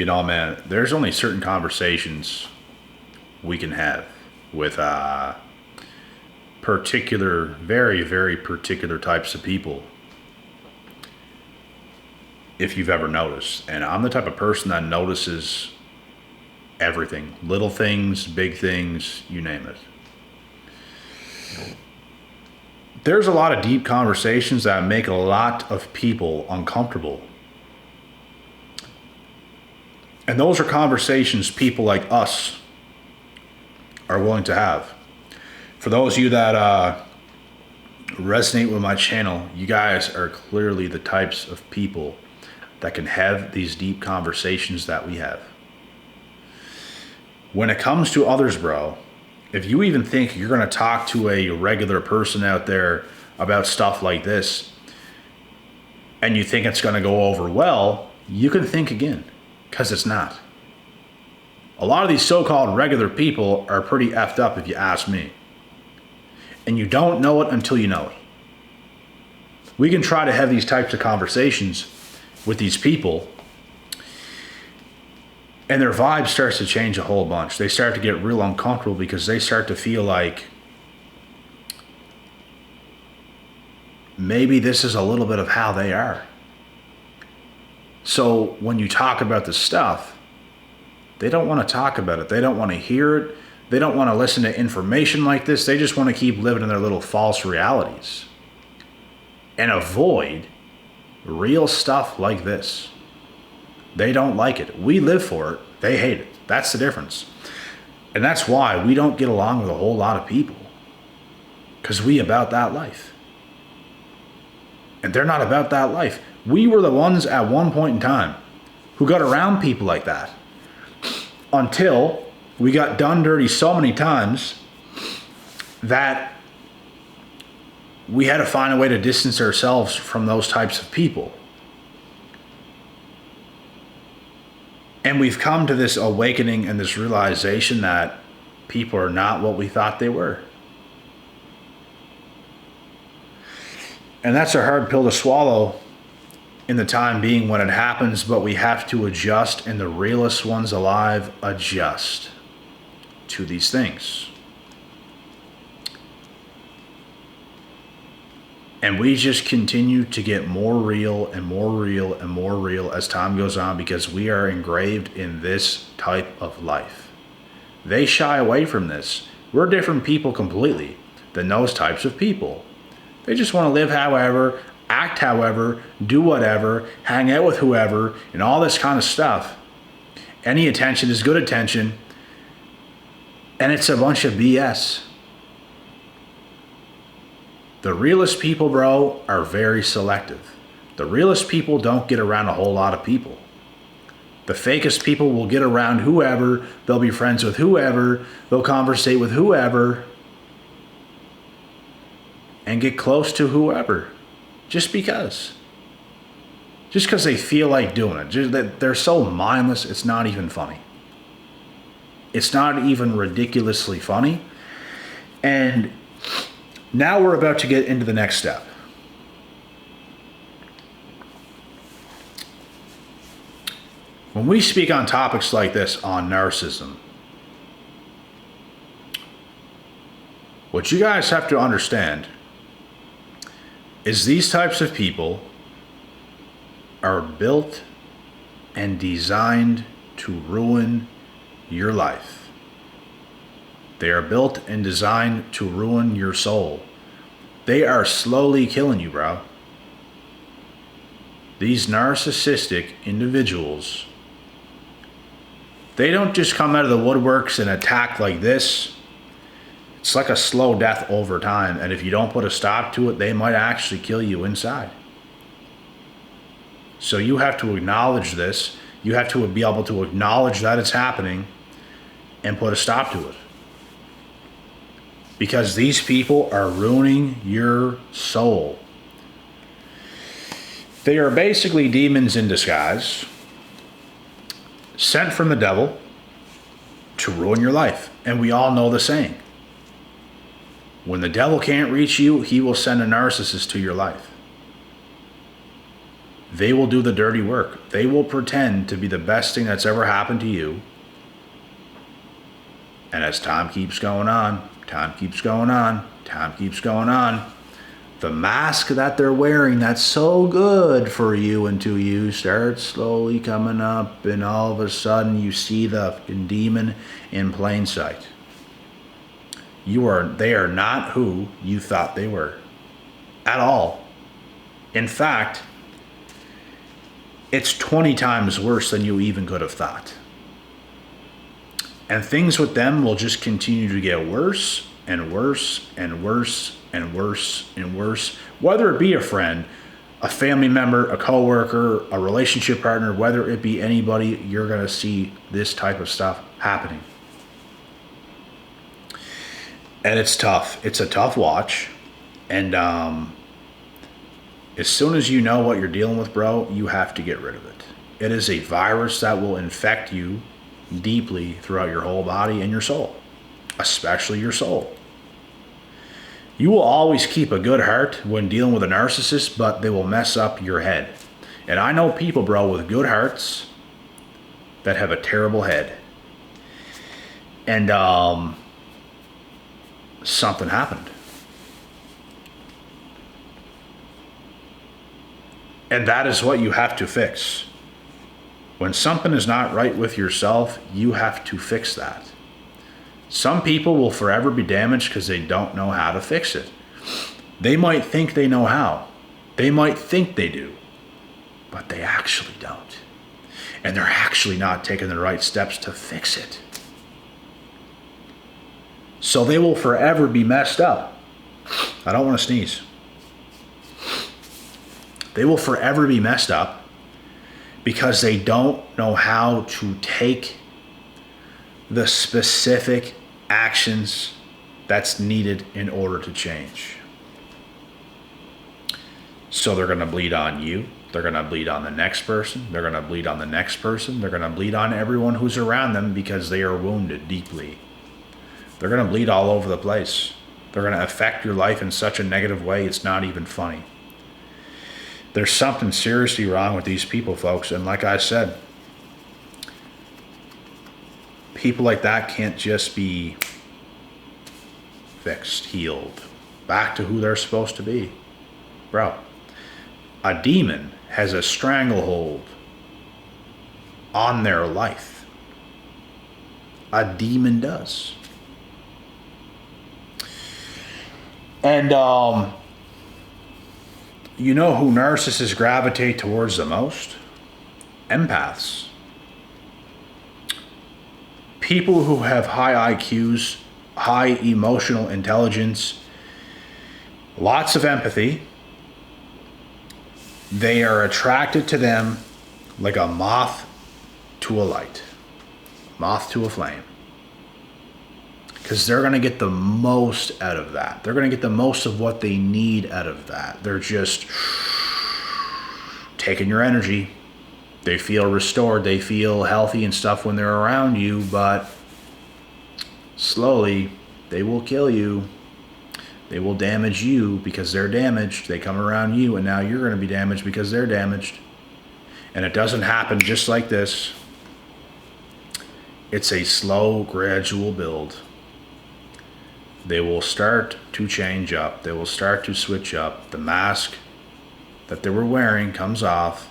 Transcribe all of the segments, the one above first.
Man, there's only certain conversations we can have with particular, very, very particular types of people, if you've ever noticed. And I'm the type of person that notices everything. Little things, big things, you name it. There's a lot of deep conversations that make a lot of people uncomfortable. And those are conversations people like us are willing to have. For those of you that resonate with my channel, you guys are clearly the types of people that can have these deep conversations that we have. When it comes to others, bro, if you even think you're going to talk to a regular person out there about stuff like this, and you think it's going to go over well, you can think again, because it's not. A lot of these so-called regular people are pretty effed up if you ask me. And you don't know it until you know it. We can try to have these types of conversations with these people, and their vibe starts to change a whole bunch. They start to get real uncomfortable because they start to feel like maybe this is a little bit of how they are. So when you talk about this stuff, they don't want to talk about it. They don't want to hear it. They don't want to listen to information like this. They just want to keep living in their little false realities and avoid real stuff like this. They don't like it. We live for it. They hate it. That's the difference. And that's why we don't get along with a whole lot of people. Because we about that life. And they're not about that life. We were the ones at one point in time who got around people like that. Until we got done dirty so many times that we had to find a way to distance ourselves from those types of people. And we've come to this awakening and this realization that people are not what we thought they were. And that's a hard pill to swallow in the time being when it happens, but we have to adjust, and the realest ones alive adjust to these things. And we just continue to get more real and more real and more real as time goes on, because we are engraved in this type of life. They shy away from this. We're different people completely than those types of people. They just want to live however, act however, do whatever, hang out with whoever, and all this kind of stuff. Any attention is good attention, and it's a bunch of BS. The realest people, bro, are very selective. The realest people don't get around a whole lot of people. The fakest people will get around whoever, they'll be friends with whoever, they'll conversate with whoever, and get close to whoever. Just because. Just because they feel like doing it. Just that they're so mindless, it's not even funny. It's not even ridiculously funny. And now we're about to get into the next step. When we speak on topics like this on narcissism, what you guys have to understand is these types of people are built and designed to ruin your life. They are built and designed to ruin your soul. They are slowly killing you, bro. These narcissistic individuals, they don't just come out of the woodworks and attack like this. It's like a slow death over time, and if you don't put a stop to it, they might actually kill you inside. So you have to acknowledge this. You have to be able to acknowledge that it's happening and put a stop to it. Because these people are ruining your soul. They are basically demons in disguise, sent from the devil to ruin your life. And we all know the saying. When the devil can't reach you, he will send a narcissist to your life. They will do the dirty work. They will pretend to be the best thing that's ever happened to you. And as time keeps going on, time keeps going on, time keeps going on, the mask that they're wearing that's so good for you and to you starts slowly coming up, and all of a sudden you see the fucking demon in plain sight. They are not who you thought they were at all. In fact, it's 20 times worse than you even could have thought. And things with them will just continue to get worse and worse and worse and worse and worse. Whether it be a friend, a family member, a coworker, a relationship partner, whether it be anybody, you're going to see this type of stuff happening. And it's tough. It's a tough watch. And as soon as you know what you're dealing with, bro, you have to get rid of it. It is a virus that will infect you deeply throughout your whole body and your soul, especially your soul. You will always keep a good heart when dealing with a narcissist, but they will mess up your head. And I know people, bro, with good hearts that have a terrible head. And something happened. And that is what you have to fix. When something is not right with yourself, you have to fix that. Some people will forever be damaged because they don't know how to fix it. They might think they know how. They might think they do, but they actually don't. And they're actually not taking the right steps to fix it. So they will forever be messed up. I don't want to sneeze. They will forever be messed up because they don't know how to take the specific actions that's needed in order to change. So they're going to bleed on you. They're going to bleed on the next person. They're going to bleed on the next person. They're going to bleed on everyone who's around them because they are wounded deeply. They're going to bleed all over the place. They're going to affect your life in such a negative way, it's not even funny. There's something seriously wrong with these people, folks. And like I said, people like that can't just be fixed, healed, back to who they're supposed to be. Bro, a demon has a stranglehold on their life. A demon does. And you know who narcissists gravitate towards the most? Empaths. People who have high IQs, high emotional intelligence, lots of empathy. They are attracted to them like a moth to a light, moth to a flame. Because they're going to get the most out of that. They're going to get the most of what they need out of that. They're just taking your energy. They feel restored. They feel healthy and stuff when they're around you, but slowly they will kill you. They will damage you because they're damaged. They come around you and now you're going to be damaged because they're damaged. And it doesn't happen just like this. It's a slow, gradual build. They will start to change up. They will start to switch up. The mask that they were wearing comes off.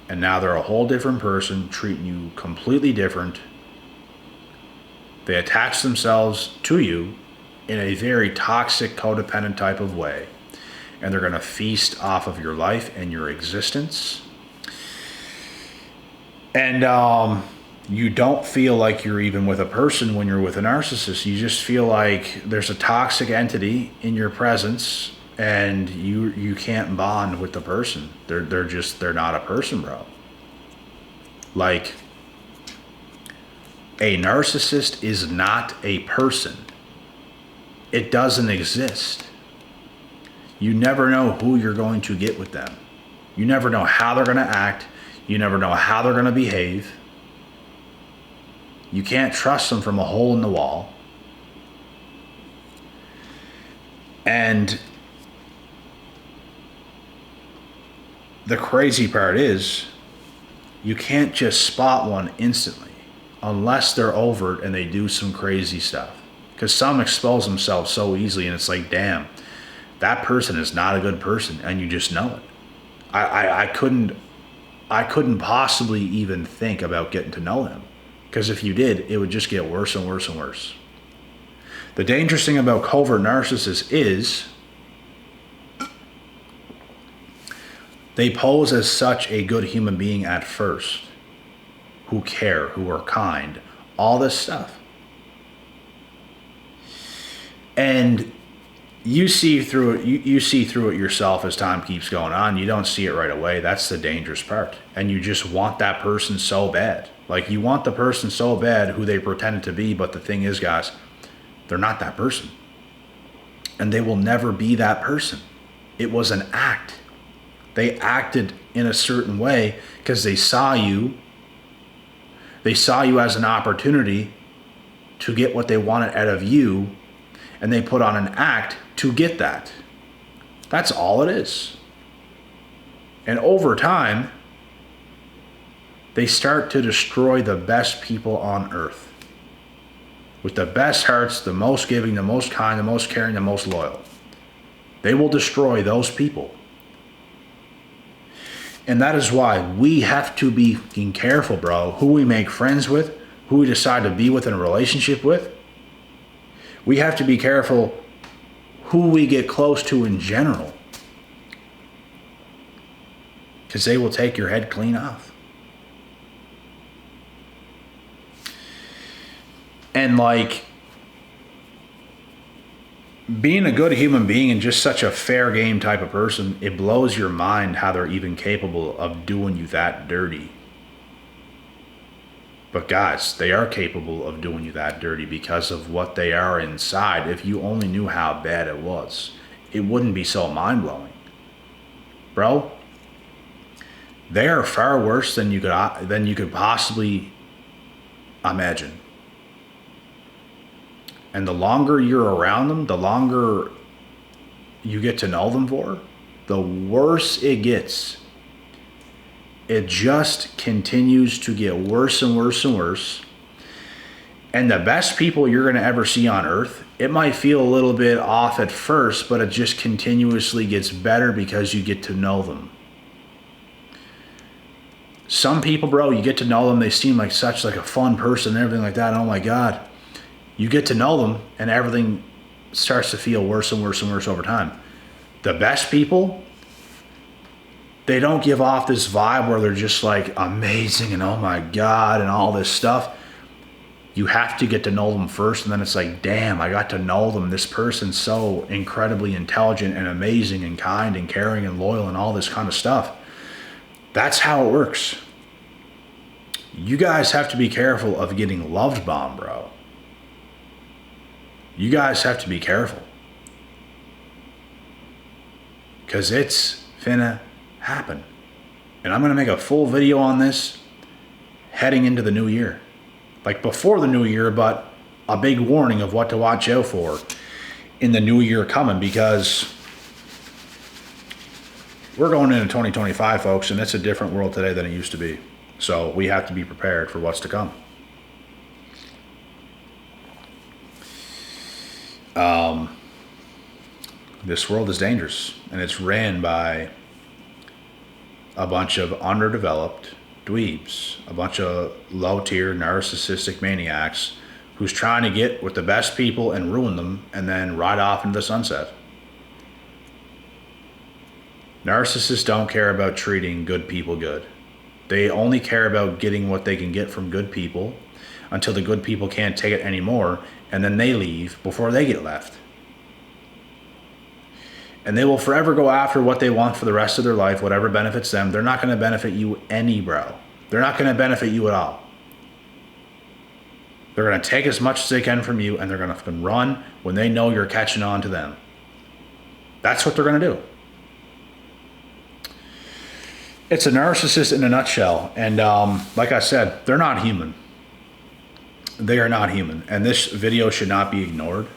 And now they're a whole different person, treating you completely different. They attach themselves to you in a very toxic, codependent type of way. And they're going to feast off of your life and your existence. And you don't feel like you're even with a person when you're with a narcissist. You just feel like there's a toxic entity in your presence and you can't bond with the person. They're not a person, bro. Like, a narcissist is not a person. It doesn't exist. You never know who you're going to get with them. You never know how they're going to act. You never know how they're going to behave. You can't trust them from a hole in the wall. And the crazy part is, you can't just spot one instantly unless they're overt and they do some crazy stuff. Because some expose themselves so easily, and it's like, damn, that person is not a good person, and you just know it. I couldn't possibly even think about getting to know them, because if you did, it would just get worse and worse and worse. The dangerous thing about covert narcissists is they pose as such a good human being at first, who care, who are kind, all this stuff. And you see through it. You see through it yourself as time keeps going on. You don't see it right away. That's the dangerous part. And you just want that person so bad. Like, you want the person so bad who they pretended to be. But the thing is, guys, they're not that person. And they will never be that person. It was an act. They acted in a certain way because they saw you. They saw you as an opportunity to get what they wanted out of you. And they put on an act to get that. That's all it is. And over time, they start to destroy the best people on earth. With the best hearts, the most giving, the most kind, the most caring, the most loyal. They will destroy those people. And that is why we have to be fucking careful, bro, who we make friends with, who we decide to be with in a relationship with. We have to be careful who we get close to in general, because they will take your head clean off. And like, being a good human being and just such a fair game type of person, it blows your mind how they're even capable of doing you that dirty. But guys, they are capable of doing you that dirty because of what they are inside. If you only knew how bad it was, it wouldn't be so mind-blowing. Bro, they are far worse than you could possibly imagine. And the longer you're around them, the longer you get to know them for, the worse it gets. It just continues to get worse and worse and worse. And the best people you're going to ever see on earth, it might feel a little bit off at first, but it just continuously gets better because you get to know them. Some people, bro, you get to know them, they seem like such like a fun person and everything like that. And oh my God, you get to know them and everything starts to feel worse and worse and worse over time. The best people, they don't give off this vibe where they're just like amazing and oh my God and all this stuff. You have to get to know them first, and then it's like, damn, I got to know them. This person's so incredibly intelligent and amazing and kind and caring and loyal and all this kind of stuff. That's how it works. You guys have to be careful of getting loved bombed, bro. You guys have to be careful. Because it's finna happen. And I'm going to make a full video on this heading into the new year. Like before the new year, but a big warning of what to watch out for in the new year coming, because we're going into 2025, folks, and it's a different world today than it used to be. So we have to be prepared for what's to come. This world is dangerous, and it's ran by a bunch of underdeveloped dweebs, a bunch of low-tier narcissistic maniacs who's trying to get with the best people and ruin them and then ride off into the sunset. Narcissists don't care about treating good people good. They only care about getting what they can get from good people until the good people can't take it anymore, and then they leave before they get left. And they will forever go after what they want for the rest of their life, whatever benefits them. They're not going to benefit you any, bro. They're not going to benefit you at all. They're going to take as much as they can from you, and they're going to run when they know you're catching on to them. That's what they're going to do. It's a narcissist in a nutshell. And like I said, they're not human. They are not human. And this video should not be ignored.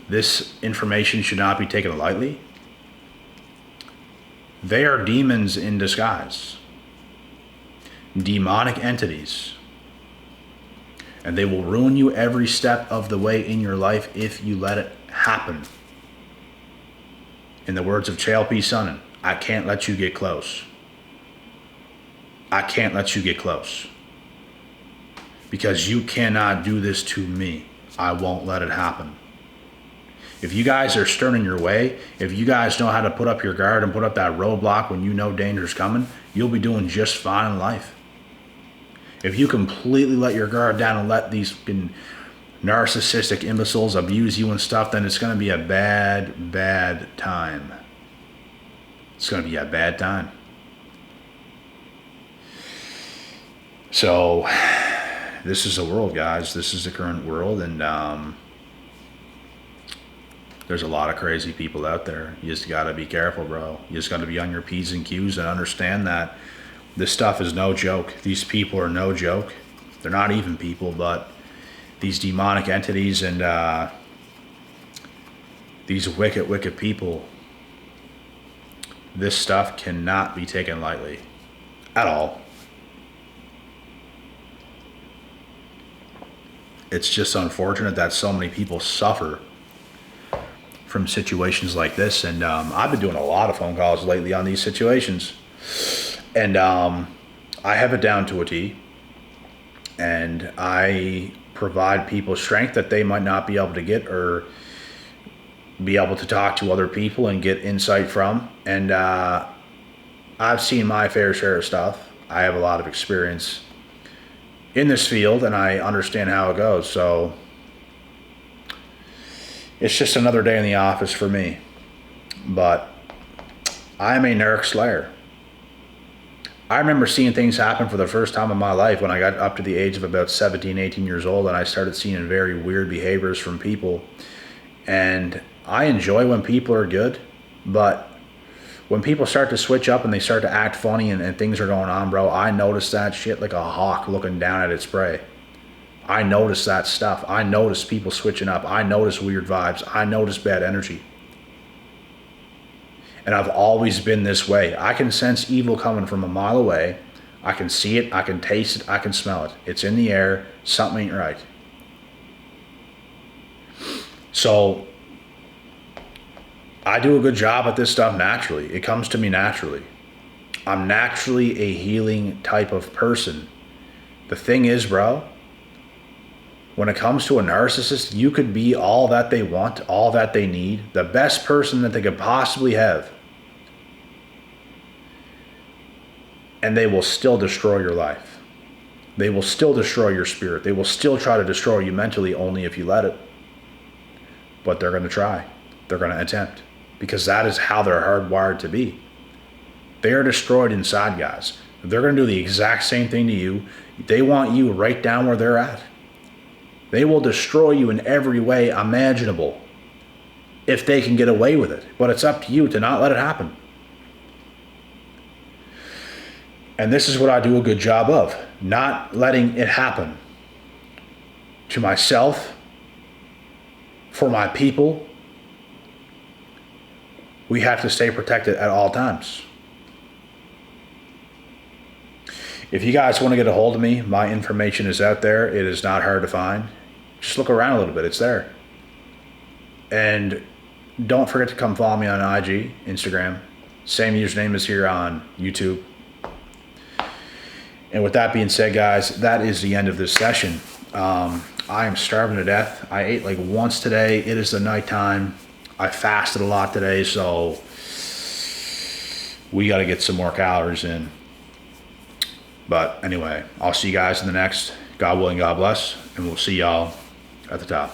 This information should not be taken lightly. They are demons in disguise. Demonic entities. And they will ruin you every step of the way in your life if you let it happen. In the words of Chael P. Sonnen, I can't let you get close. I can't let you get close. Because you cannot do this to me. I won't let it happen. If you guys are stern in your way, if you guys know how to put up your guard and put up that roadblock when you know danger's coming, you'll be doing just fine in life. If you completely let your guard down and let these narcissistic imbeciles abuse you and stuff, then it's going to be a bad, bad time. It's going to be a bad time. So, this is the world, guys. This is the current world, and there's a lot of crazy people out there. You just got to be careful, bro. You just got to be on your P's and Q's and understand that this stuff is no joke. These people are no joke. They're not even people, but these demonic entities and these wicked, wicked people, this stuff cannot be taken lightly at all. It's just unfortunate that so many people suffer from situations like this. And I've been doing a lot of phone calls lately on these situations. And I have it down to a T. And I provide people strength that they might not be able to get, or be able to talk to other people and get insight from. And I've seen my fair share of stuff. I have a lot of experience in this field, and I understand how it goes. So it's just another day in the office for me. But I'm a narc slayer. I remember seeing things happen for the first time in my life when I got up to the age of about 17, 18 years old, and I started seeing very weird behaviors from people. And I enjoy when people are good, but when people start to switch up and they start to act funny and things are going on, bro, I notice that shit like a hawk looking down at its prey. I notice that stuff. I notice people switching up. I notice weird vibes. I notice bad energy. And I've always been this way. I can sense evil coming from a mile away. I can see it. I can taste it. I can smell it. It's in the air. Something ain't right. So I do a good job at this stuff naturally. It comes to me naturally. I'm naturally a healing type of person. The thing is, bro, when it comes to a narcissist, you could be all that they want, all that they need, the best person that they could possibly have. And they will still destroy your life. They will still destroy your spirit. They will still try to destroy you mentally, only if you let it. But they're going to try. They're going to attempt. Because that is how they're hardwired to be. They are destroyed inside, guys. They're going to do the exact same thing to you. They want you right down where they're at. They will destroy you in every way imaginable if they can get away with it. But it's up to you to not let it happen. And this is what I do a good job of. Not letting it happen. To myself. For my people. We have to stay protected at all times. If you guys want to get a hold of me, my information is out there. It is not hard to find. Just look around a little bit. It's there. And don't forget to come follow me on IG, Instagram. Same username as here on YouTube. And with that being said, guys, that is the end of this session. I am starving to death. I ate like once today. It is the nighttime. I fasted a lot today, so we got to get some more calories in. But anyway, I'll see you guys in the next. God willing, God bless, and we'll see y'all at the top.